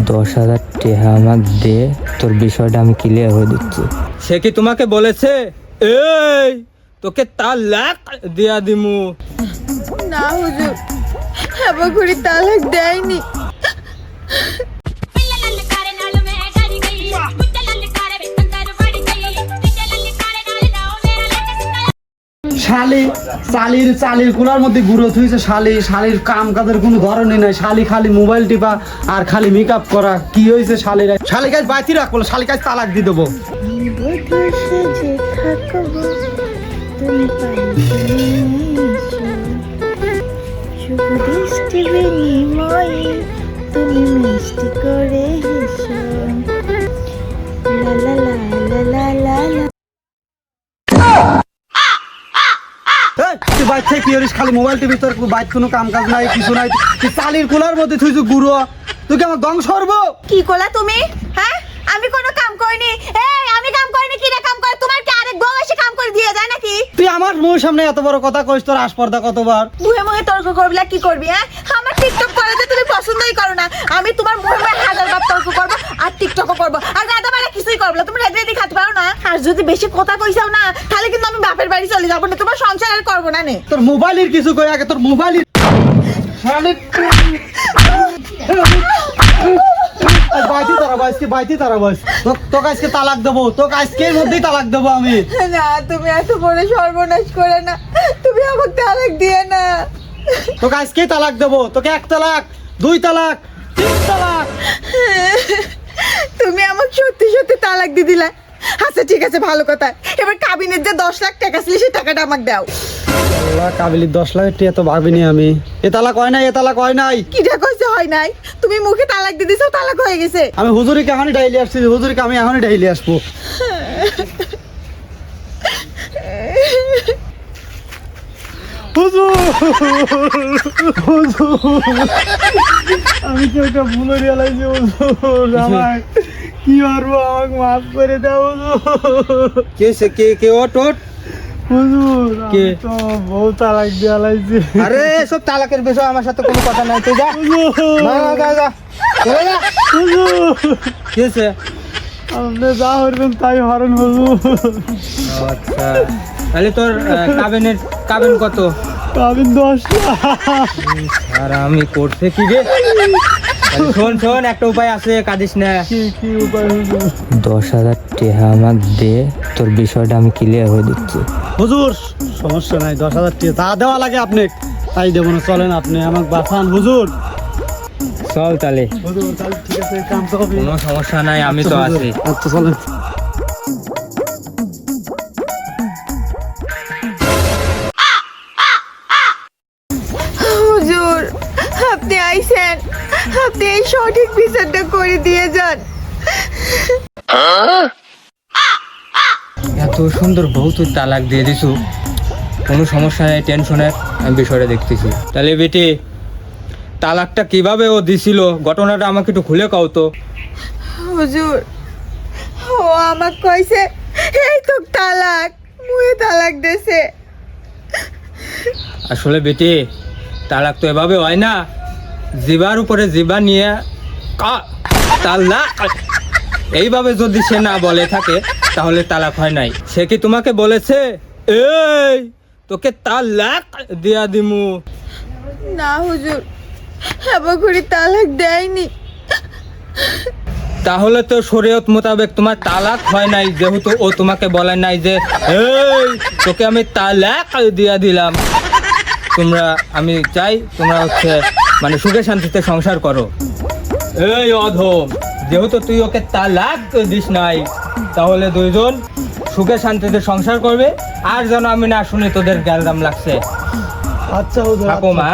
10,000 টাকা আমাকে দে, তোর বিষয়টা আমি ক্লিয়ার হয়ে দিচ্ছি। সে কি তোমাকে বলেছে এই তোকে তালাক দিয়া দিমু? না হুজুর, আমার ঘুরি তালাক দেয়নি। শালির কুলার মধ্যে গুঁড়ো থুইছে। শালির কাম কাজের কোনো ধরনই নাই। শালি খালি মোবাইল টিপা আর খালি মেকআপ করা। কি হয়েছে শালির? শালি কাজ বাইতি রাখবো, শালি কাজ তালাক দিয়ে দেবো। তুমি মিষ্টি করে হেসো, লা লা লা লা লা লা লা। তুই বাইক থেকে কি করিস? খালি মোবাইল টিপি, তোর বাইক কোনো কাম কাজ নাই, কিছু নাই। তুই শালির কুলার মধ্যে থুইছো গুঁড়ো। তুই কি আমার ধ্বংস করবো? কি করলা তুমি? হ্যাঁ, আমি কোনো কাম করিনি। এই আমি কাম করিনি, কিরা কাম করে? তোমার কি আরেক বউ এসে কাম করে দিয়ে যায় নাকি? তুই আমার মুখের সামনে এত বড় কথা কইস, তোর আসপর্দা কতবার? মুহে মুহে তর্ক করবি না, কি করবি? হ্যাঁ, আমার টিকটক করে যে তুমি পছন্দই করো না। আমি তোমার মুহে মুহে হাজার বার তর্ক করবো আর টিকটকও করবো, আর গাদা মারা কিছুই করবো না। তুমি রেডি রেডি খাতে পারো না। আর যদি বেশি কথা কইছাও না, তাহলে কিন্তু আমি বাপের বাড়ি চলে যাবো না, তোমার সংসার আর করবো না নে। তোর মোবাইলের কিছু কই আগে, তোর মোবাইলের বাইতি তারা বয়স তোকে আজকে তালাক দেবো, তোকে আজকের মধ্যেই তালাক দেবো আমি। না, তুমি এত বড় সর্বনাশ করে না, তুমি আমাকে তালাক দিয়ে না। তোকে আজকেই তালাক দেবো। তোকে 1 তালাক, 2 তালাক, 3 তালাক। তুমি আমাকে সত্যি সত্যি তালাক দিয়ে দিলা। আচ্ছা ঠিক আছে, ভালো কথা। এবার কাবিনের যে 10 লাখ টাকা ছিল সেই টাকাটা আমাকে দাও। আল্লাহ, কাবিলির 10 লাখ টাকা তো ভাবিনি আমি। এ তালাক হয় নাই, এ তালাক হয় নাই। কি কইছে হয় নাই? তুমি মুখে তালাক দিয়ে দিছো, তালাক হয়ে গেছে। আমি হুজুরিকে এখনই ডাইলি আসছি, হুজুরিকে আমি এখনই ডাইলি আসবো। আমি তো একটা ভুল রিয়ালাইজ হুজুর, আমার কি করবো, আমাকে মাফ করে দাও হুজুর। কে ওট হুজুর কে? আমি তো বউ তালাক দিয়ালাইছি। আরে এসব তালাকের বিষয় আমার সাথে কোনো কথা নাই, তুই যা। না, যা চলে যা। হুজুর কি হয়েছে? আপনি যা হরবেন তাই হরেন হুজুর। আচ্ছা, তাহলে তোর কাবিন কত? কাবিন 10 লাখ। আর আমি করছে কি রে? শোন, একটা উপায় আছে, কাঁদিস না। কি উপায় হুজুর? 10,000 টাকা আমাকে দে, তোর বিষয়টা আমি ক্লিয়ার হয়ে দিচ্ছি। হুজুর সমস্যা নাই, 10,000 টাকা যা দেওয়া লাগে আপনি তাই দেবো না। চলেন, আপনি আমাকে বাঁচান হুজুর। চল তাহলে। হুজুর তাহলে ঠিক আছে, কাম তো হবে। কোনো সমস্যা নাই, আমি তো আছি। আচ্ছা চলেন। হুজুর, আপনি আইছেন, আপনি এই সঠিক বিচারটা করে দিয়ে যান। এত সুন্দর বউ তুই তালাক দিয়ে দিছু, কোনো সমস্যা নেই, টেনশনের আমি বিষয়টা দেখতেছি। তাহলে বেটি, তালাকটা কিভাবে ও দিছিল, ঘটনাটা আমাকে একটু খুলে কও তো। হুজুর, ও আমাক কইছে এই তো তালাক, মুয়ে তালাক দেছে। আসলে বেটি, তালাক তো এভাবে হয় না, জিবার উপরে জিবা নিয়ে তালাক, এইভাবে যদি সে না বলে থাকে তাহলে তালাক হয় নাই। সে কি তোমাকে বলেছে এই তোকে তালাক দিয়া দিমু? না হুজুর, আমার ঘুরি তালাক দেয়নি। তাহলে তো শরীয়ত মোতাবেক তোমার তালাক হয় নাই, যেহেতু ও তোমাকে বলে নাই যে এই তোকে আমি তালাক দিয়া দিলাম। আমি চাই তোমরা মানে সুখে শান্তিতে সংসার করো। এই অধম, যেহেতু তুই ওকে তালাক দিস নাই, তাহলে দুইজন সুখে শান্তিতে সংসার করবে। আর যেন আমি না শুনি তোদের গ্যালদাম লাগছে। আচ্ছা হুজুর, থাকো মা।